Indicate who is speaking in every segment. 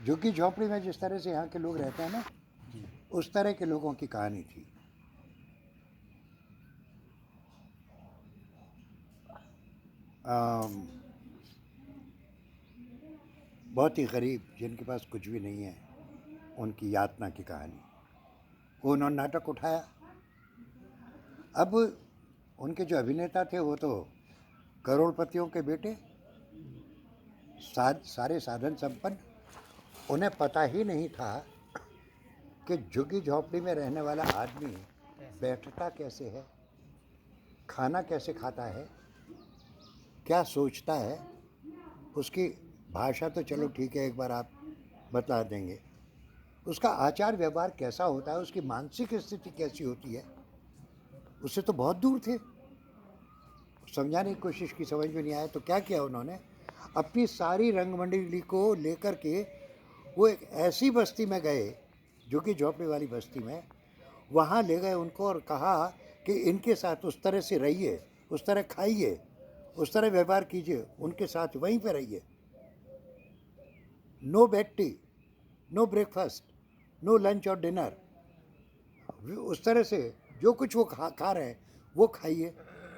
Speaker 1: झुग्गी झोंपड़ी में जिस तरह से यहाँ के लोग रहते हैं ना, उस तरह के लोगों की कहानी थी। बहुत ही गरीब, जिनके पास कुछ भी नहीं है, उनकी यातना की कहानी, वो उन्होंने नाटक उठाया। अब उनके जो अभिनेता थे वो तो करोड़पतियों के बेटे, सारे साधन संपन्न। उन्हें पता ही नहीं था कि झुग्गी झोंपड़ी में रहने वाला आदमी बैठता कैसे है, खाना कैसे खाता है, क्या सोचता है। उसकी भाषा तो चलो ठीक है, एक बार आप बता देंगे। उसका आचार व्यवहार कैसा होता है, उसकी मानसिक स्थिति कैसी होती है, उससे तो बहुत दूर थे। समझाने की कोशिश की, समझ में नहीं आया तो क्या किया उन्होंने, अपनी सारी रंगमंडली को लेकर के वो एक ऐसी बस्ती में गए, जो कि झोंपड़ी वाली बस्ती में, वहाँ ले गए उनको और कहा कि इनके साथ उस तरह से रहिए, उस तरह खाइए, उस तरह व्यवहार कीजिए, उनके साथ वहीं पे रहिए। No bed tea, no breakfast, no lunch और डिनर। उस तरह से जो कुछ वो खा रहे हैं वो खाइए।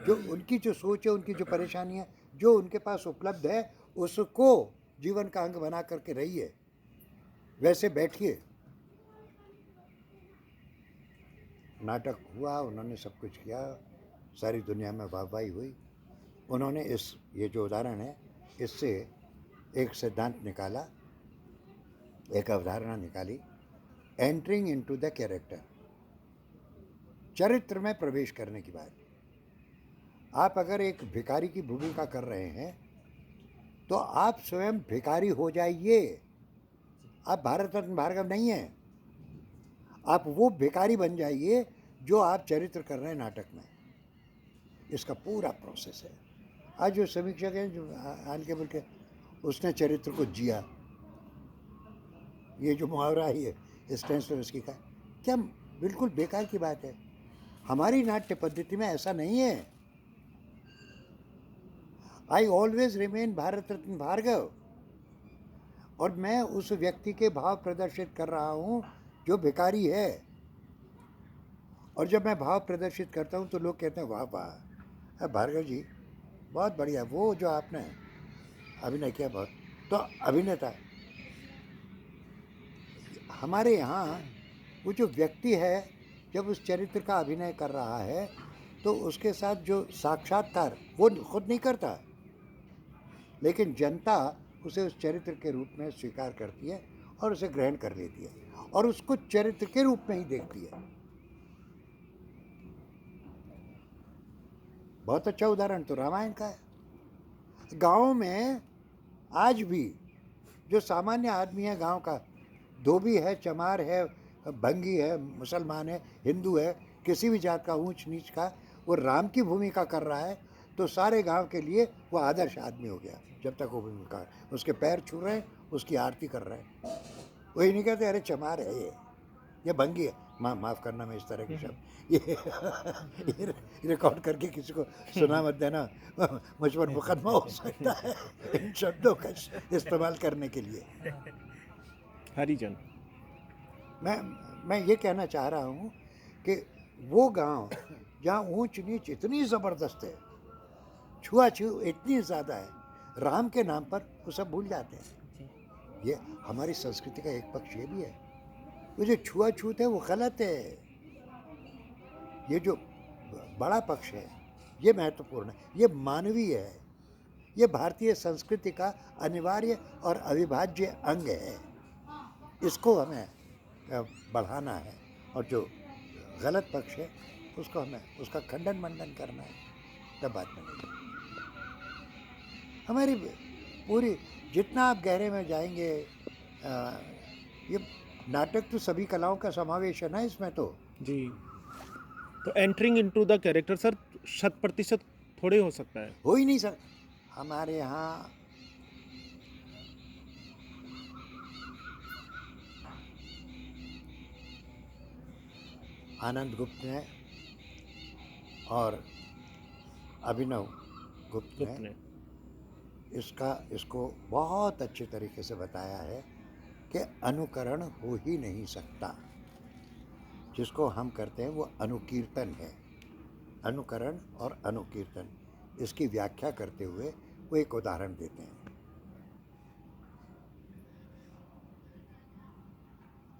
Speaker 1: जो उनकी जो सोच है, उनकी जो परेशानी है, जो उनके पास उपलब्ध है, उसको जीवन का अंग बना करके रहिए, वैसे बैठिए। नाटक हुआ, उन्होंने सब कुछ किया, सारी दुनिया में वाहवाही हुई। उन्होंने ये जो उदाहरण है, इससे एक सिद्धांत निकाला, एक अवधारणा निकाली, एंटरिंग इनटू द कैरेक्टर, चरित्र में प्रवेश करने की बात। आप अगर एक भिखारी की भूमिका कर रहे हैं तो आप स्वयं भिखारी हो जाइए। आप भारत रत्न भार्गव नहीं हैं, आप वो भिखारी बन जाइए जो आप चरित्र कर रहे हैं नाटक में। इसका पूरा प्रोसेस है। आज जो समीक्षक है, जो हाल के बल्कि, उसने चरित्र को जिया। ये जो मुहावरा है स्टेनिस्लॉवस्की का, क्या बिल्कुल बेकार की बात है। हमारी नाट्य पद्धति में ऐसा नहीं है। I always remain Bharat Ratna Bhargava, और मैं उस व्यक्ति के भाव प्रदर्शित कर रहा हूँ जो भिखारी है। और जब मैं भाव प्रदर्शित करता हूँ तो लोग कहते हैं वाह वाह भार्गव जी बहुत बढ़िया, वो जो आपने अभिनय किया बहुत, तो अभिनेता। हमारे यहाँ वो जो व्यक्ति है, जब उस चरित्र का अभिनय कर रहा है तो उसके साथ जो साक्षात्कार वो खुद नहीं करता, लेकिन जनता उसे उस चरित्र के रूप में स्वीकार करती है और उसे ग्रहण कर लेती है और उसको चरित्र के रूप में ही देखती है। बहुत अच्छा उदाहरण तो रामायण का है। गाँव में आज भी जो सामान्य आदमी है गांव का, धोबी है, चमार है, भंगी है, मुसलमान है, हिंदू है, किसी भी जात का, ऊंच नीच का, वो राम की भूमिका कर रहा है तो सारे गांव के लिए वो आदर्श आदमी हो गया। जब तक वो भूमिका, उसके पैर छू रहे हैं, उसकी आरती कर रहे हैं, वही नहीं कहते अरे चमार है ये भंगी है। माफ़ करना मैं इस तरह के शब्द ये रिकॉर्ड करके किसी को सुना मत देना, मुझ पर मुकदमा हो सकता है इन शब्दों का इस्तेमाल करने के लिए।
Speaker 2: हरिजन।
Speaker 1: मैं ये कहना चाह रहा हूँ कि वो गांव जहाँ ऊंच नीच इतनी ज़बरदस्त है, छुआछूत इतनी ज़्यादा है, राम के नाम पर वो सब भूल जाते हैं। ये हमारी संस्कृति का एक पक्ष ये भी है। वो जो छुआछूत है वो गलत है। ये जो बड़ा पक्ष है ये महत्वपूर्ण है, ये मानवीय है, ये भारतीय संस्कृति का अनिवार्य और अविभाज्य अंग है। इसको हमें बढ़ाना है और जो गलत पक्ष है उसको हमें उसका खंडन मंडन करना है, तब बात बनेगी। हमारी पूरी, जितना आप गहरे में जाएंगे, ये नाटक तो सभी कलाओं का समावेश है ना इसमें तो।
Speaker 2: जी, तो entering into the character sir 100% थोड़े हो सकता है।
Speaker 1: हो ही नहीं सर। हमारे यहाँ आनंद गुप्त ने और अभिनव गुप्त ने
Speaker 2: ने
Speaker 1: इसको बहुत अच्छे तरीके से बताया है कि अनुकरण हो ही नहीं सकता। जिसको हम करते हैं वो अनुकीर्तन है। अनुकरण और अनुकीर्तन, इसकी व्याख्या करते हुए वो एक उदाहरण देते हैं।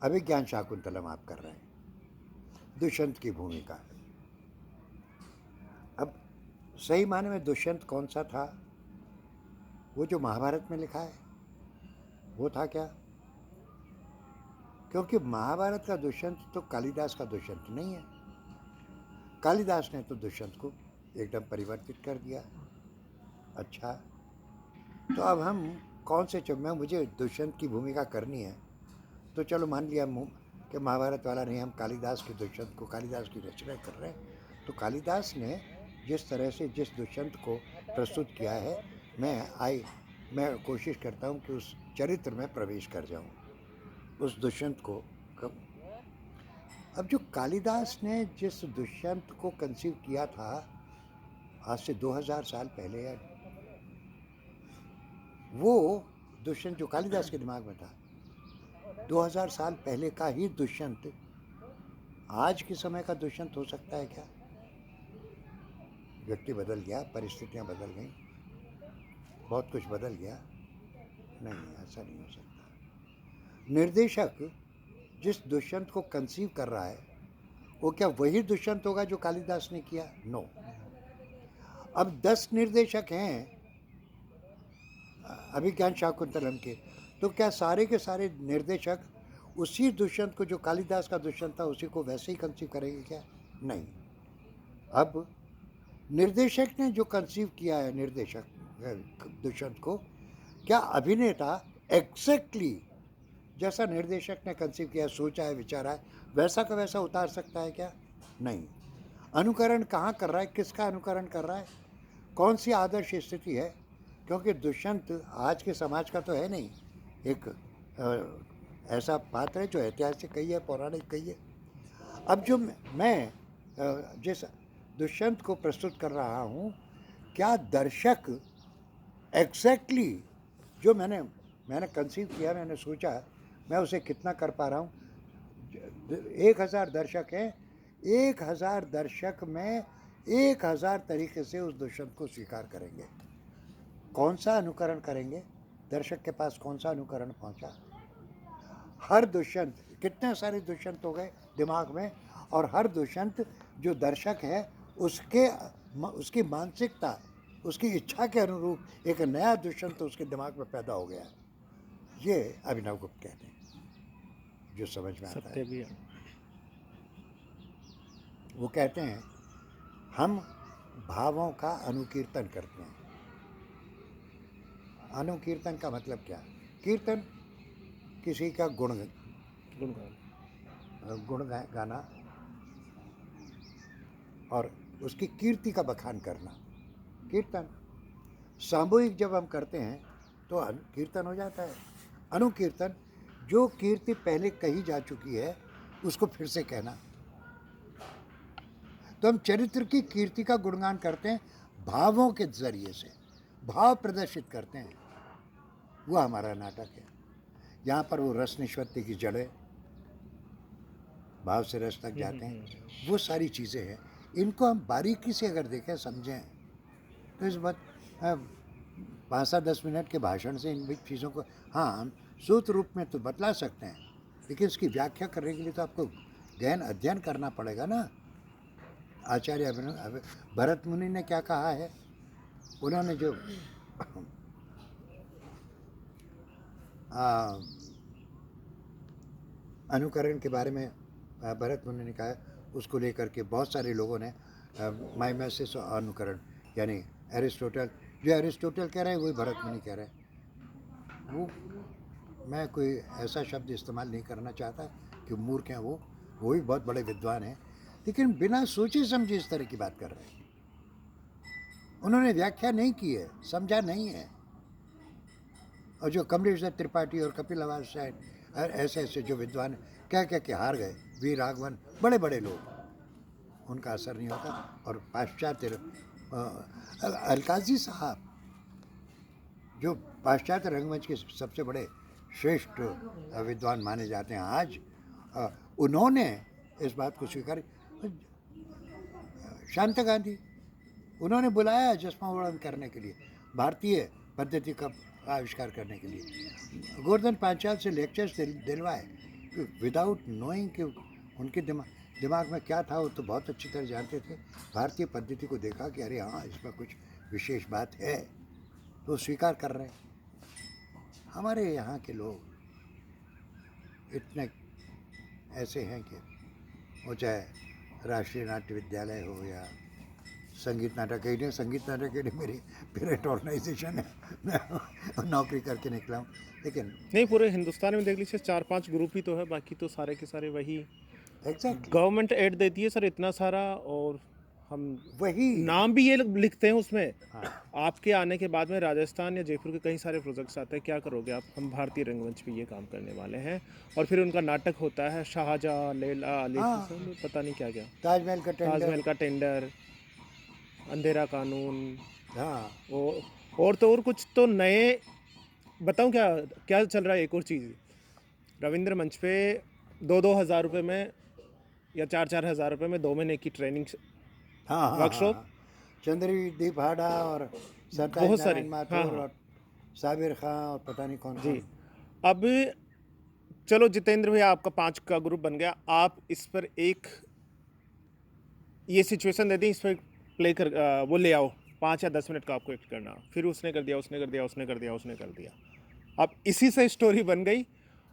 Speaker 1: अभिज्ञान शाकुंतलम आप कर रहे हैं, दुष्यंत की भूमिका। अब सही माने में दुष्यंत कौन सा था? वो जो महाभारत में लिखा है वो था क्या? क्योंकि महाभारत का दुष्यंत तो कालिदास का दुष्यंत नहीं है। कालिदास ने तो दुष्यंत को एकदम परिवर्तित कर दिया। अच्छा, तो अब हम कौन से में मुझे दुष्यंत की भूमिका करनी है, तो चलो मान लिया कि महाभारत वाला नहीं, हम कालिदास के दुष्यंत को, कालिदास की रचना कर रहे हैं। तो कालिदास ने जिस तरह से जिस दुष्यंत को प्रस्तुत किया है, मैं कोशिश करता हूँ कि उस चरित्र में प्रवेश कर जाऊँ, उस दुष्यंत को। अब जो कालिदास ने जिस दुष्यंत को कंसीव किया था आज से 2000 साल पहले, या वो दुष्यंत जो कालिदास के दिमाग में था 2000 साल पहले का ही दुष्यंत आज के समय का दुष्यंत हो सकता है क्या? व्यक्ति बदल गया, परिस्थितियां बदल गई, बहुत कुछ बदल गया। नहीं, ऐसा नहीं हो सकता। निर्देशक जिस दुष्यंत को कंसीव कर रहा है वो क्या वही दुष्यंत होगा जो कालिदास ने किया? नो। अब 10 निर्देशक हैं अभिज्ञान शाकुंतलम के, तो क्या सारे के सारे निर्देशक उसी दुष्यंत को जो कालिदास का दुष्यंत था उसी को वैसे ही कंसीव करेंगे क्या? नहीं। अब निर्देशक ने जो कंसीव किया है, निर्देशक दुष्यंत को, क्या अभिनेता एग्जैक्टली जैसा निर्देशक ने कंसीव किया, सोचा है, विचारा है, वैसा का वैसा उतार सकता है क्या? नहीं। अनुकरण कहाँ कर रहा है, किसका अनुकरण कर रहा है, कौन सी आदर्श स्थिति है? क्योंकि दुष्यंत आज के समाज का तो है नहीं, एक ऐसा पात्र है जो ऐतिहासिक कही है, पौराणिक कही है। अब जो मैं जिस दुष्यंत को प्रस्तुत कर रहा हूँ, क्या दर्शक एग्जैक्टली जो मैंने कंसीव किया, मैंने सोचा, मैं उसे कितना कर पा रहा हूँ? 1000 दर्शक हैं, 1000 दर्शक में 1000 तरीके से उस दुष्यंत को स्वीकार करेंगे। कौन सा अनुकरण करेंगे? दर्शक के पास कौन सा अनुकरण पहुंचा? हर दुष्यंत, कितने सारे दुष्यंत हो गए दिमाग में, और हर दुष्यंत जो दर्शक है उसकी मानसिकता, उसकी इच्छा के अनुरूप एक नया दुष्यंत उसके दिमाग में पैदा हो गया। ये अभिनव गुप्त कहते हैं, जो समझ में आता है।
Speaker 2: भी है।
Speaker 1: वो कहते हैं हम भावों का अनुकीर्तन करते हैं। अनुकीर्तन का मतलब क्या? कीर्तन किसी का गुण गाना और उसकी कीर्ति का बखान करना, कीर्तन। सामूहिक जब हम करते हैं तो कीर्तन हो जाता है। अनुकीर्तन, जो कीर्ति पहले कही जा चुकी है उसको फिर से कहना। तो हम चरित्र की कीर्ति का गुणगान करते हैं, भावों के जरिए से भाव प्रदर्शित करते हैं। वो हमारा नाटक है। यहाँ पर वो रस निष्पत्ति की जड़ें, भाव से रस तक जाते हैं, वो सारी चीज़ें हैं। इनको हम बारीकी से अगर देखें, समझें, तो इस बात 5-10 मिनट के भाषण से इन चीज़ों को हम सूत्र रूप में तो बतला सकते हैं, लेकिन इसकी व्याख्या करने के लिए तो आपको गहन अध्ययन करना पड़ेगा ना। आचार्य भरत मुनि ने क्या कहा है? उन्होंने जो अनुकरण के बारे में भरत मुनि ने कहा, उसको लेकर के बहुत सारे लोगों ने माइमेसिस और अनुकरण, यानी एरिस्टोटल, जो एरिस्टोटल कह रहे हैं वही भरत मुनि कह रहे हैं। वो मैं कोई ऐसा शब्द इस्तेमाल नहीं करना चाहता कि मूर्ख हैं, वो भी बहुत बड़े विद्वान हैं, लेकिन बिना सोचे समझे इस तरह की बात कर रहे हैं। उन्होंने व्याख्या नहीं की है, समझा नहीं है। और जो कमलेश दत्त त्रिपाठी और कपिल अवाज शायद ऐसे ऐसे जो विद्वान क्या क्या के हार गए, वी राघवन, बड़े बड़े लोग, उनका असर नहीं होता। और पाश्चात्य अलकाजी साहब जो पाश्चात्य रंगमंच के सबसे बड़े श्रेष्ठ विद्वान माने जाते हैं आज, उन्होंने इस बात को स्वीकार, शांता गांधी, उन्होंने बुलाया चश्मा उड़ान करने के लिए, भारतीय पद्धति का आविष्कार करने के लिए। गोवर्धन पांचाल से लेक्चर्स दिलवाए, विदाउट नोइंग कि उनके दिमाग में क्या था, वो तो बहुत अच्छी तरह जानते थे। भारतीय पद्धति को देखा कि अरे हाँ, इसमें कुछ विशेष बात है, तो स्वीकार कर रहे हैं। हमारे यहाँ के लोग इतने ऐसे हैं कि वो चाहे राष्ट्रीय नाट्य विद्यालय हो या संगीत नाटक अकेडमी, संगीत नाटक अकेडमी मेरी पेरेंट ऑर्गेनाइजेशन है, मैं नौकरी करके निकला हूँ, लेकिन
Speaker 2: नहीं, पूरे हिंदुस्तान में देख लीजिए 4-5 ग्रुप ही तो है, बाकी तो सारे के सारे वही
Speaker 1: एग्जैक्टली
Speaker 2: गवर्नमेंट ऐड देती है सर इतना सारा, और हम
Speaker 1: वही
Speaker 2: नाम भी ये लिखते हैं उसमें।
Speaker 1: हाँ।
Speaker 2: आपके आने के बाद में राजस्थान या जयपुर के कई सारे प्रोजेक्ट्स आते हैं, क्या करोगे आप, हम भारतीय रंगमंच पे ये काम करने वाले हैं, और फिर उनका नाटक होता है शाहजहाँ, लैला,
Speaker 1: हाँ।
Speaker 2: पता नहीं क्या क्या,
Speaker 1: ताजमहल का टेंडर,
Speaker 2: ताजमहल का टेंडर, अंधेरा कानून,
Speaker 1: हाँ
Speaker 2: और तो और कुछ तो नए, बताऊं क्या क्या चल रहा है। एक और चीज़, रविंद्र मंच पे 2-2 हज़ार रुपये में या 4-4 हज़ार रुपये में 2 महीने की ट्रेनिंग,
Speaker 1: हाँ हाँ,
Speaker 2: वर्कशॉप,
Speaker 1: हाँ, चंद्रदीप हाडा और सरताज
Speaker 2: बहुत सारी,
Speaker 1: नारायण माथुर,
Speaker 2: हाँ, हाँ।
Speaker 1: और साबिर खां और पता नहीं कौन
Speaker 2: जी।
Speaker 1: कौन।
Speaker 2: अब चलो जितेंद्र भैया, आपका 5 का ग्रुप बन गया, आप इस पर एक ये सिचुएशन दे दी, इस पर प्ले कर, वो ले आओ, 5 या 10 मिनट का आपको एक्ट करना, फिर उसने कर दिया, उसने कर दिया, उसने कर दिया, उसने कर दिया, अब इसी से स्टोरी बन गई,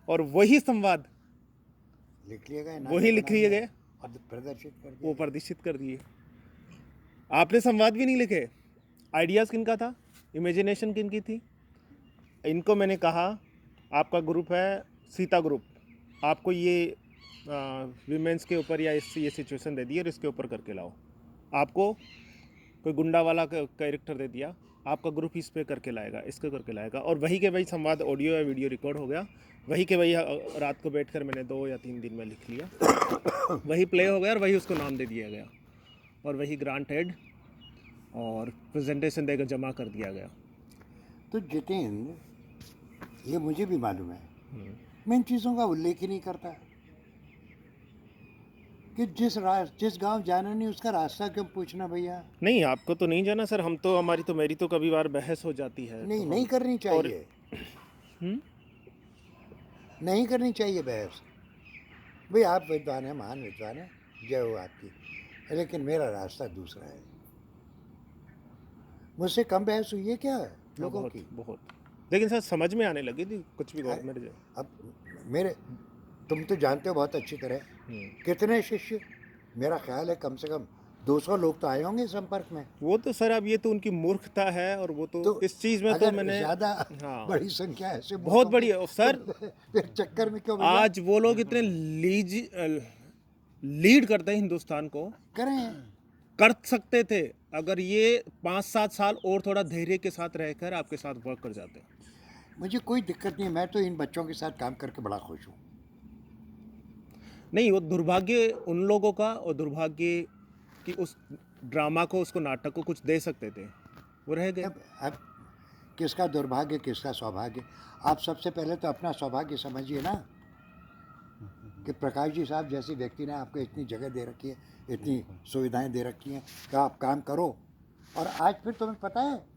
Speaker 2: और वही संवाद
Speaker 1: लिख लिए गए,
Speaker 2: वही लिख लिए गए,
Speaker 1: और प्रदर्शित कर दिया।
Speaker 2: वो प्रदर्शित कर दिए। आपने संवाद भी नहीं लिखे, आइडियाज़ किनका था, इमेजिनेशन किनकी थी। इनको मैंने कहा आपका ग्रुप है सीता ग्रुप, आपको ये विमेंस के ऊपर या ये सिचुएशन दे दी और इसके ऊपर करके लाओ, आपको कोई गुंडा वाला कैरेक्टर दे दिया, आपका ग्रुप इस पे करके लाएगा, इसको करके लाएगा, और वही के वही संवाद ऑडियो या वीडियो रिकॉर्ड हो गया, वही के वही रात को बैठकर मैंने 2 या 3 दिन में लिख लिया, वही प्ले हो गया और वही उसको नाम दे दिया गया, और वही ग्रांटेड और प्रेजेंटेशन देकर जमा कर दिया गया।
Speaker 1: तो जितेंद्र, ये मुझे भी मालूम है, मैं इन चीज़ों का उल्लेख ही नहीं करता कि जिस गांव जाना नहीं उसका रास्ता क्यों पूछना भैया।
Speaker 2: नहीं, आपको तो नहीं जाना सर, हम तो मेरी तो कभी बार बहस हो जाती है,
Speaker 1: नहीं,
Speaker 2: तो
Speaker 1: नहीं करनी चाहिए,
Speaker 2: हम्म?
Speaker 1: नहीं करनी चाहिए बहस। भाई आप विद्वान हैं, महान विद्वान हैं, जय हो आपकी, लेकिन मेरा रास्ता दूसरा है। मुझसे कम बहस हुई है क्या लोगों
Speaker 2: बहुत
Speaker 1: की?
Speaker 2: बहुत, लेकिन सर समझ में आने लगी थी कुछ भी गवर्नमेंट जो।
Speaker 1: अब मेरे, तुम तो जानते हो बहुत अच्छी तरह, कितने शिष्य, मेरा ख्याल है कम से कम 200 लोग तो आए होंगे संपर्क में।
Speaker 2: वो तो सर अब ये तो उनकी मूर्खता है, और वो तो इस चीज़ में तो
Speaker 1: अगर
Speaker 2: मैंने
Speaker 1: ज़्यादा
Speaker 2: हाँ,
Speaker 1: बड़ी संख्या ऐसे
Speaker 2: बहुत बड़ी है सर।
Speaker 1: फिर चक्कर में क्यों भैया?
Speaker 2: आज वो लोग इतने लीड करते हैं हिंदुस्तान को,
Speaker 1: करें,
Speaker 2: कर सकते थे अगर ये 5-7 साल और थोड़ा धैर्य के साथ रहकर आपके साथ वर्क कर जाते।
Speaker 1: मुझे कोई दिक्कत नहीं, मैं तो इन बच्चों के साथ काम करके बड़ा खुश हूँ।
Speaker 2: नहीं, वो दुर्भाग्य उन लोगों का, और दुर्भाग्य कि उस ड्रामा को, उसको नाटक को कुछ दे सकते थे, वो रह गए।
Speaker 1: अब किसका दुर्भाग्य किसका सौभाग्य, आप सबसे पहले तो अपना सौभाग्य समझिए ना, कि प्रकाश जी साहब जैसे व्यक्ति ने आपको इतनी जगह दे रखी है, इतनी सुविधाएं दे रखी हैं कि आप काम करो। और आज फिर तुम्हें पता है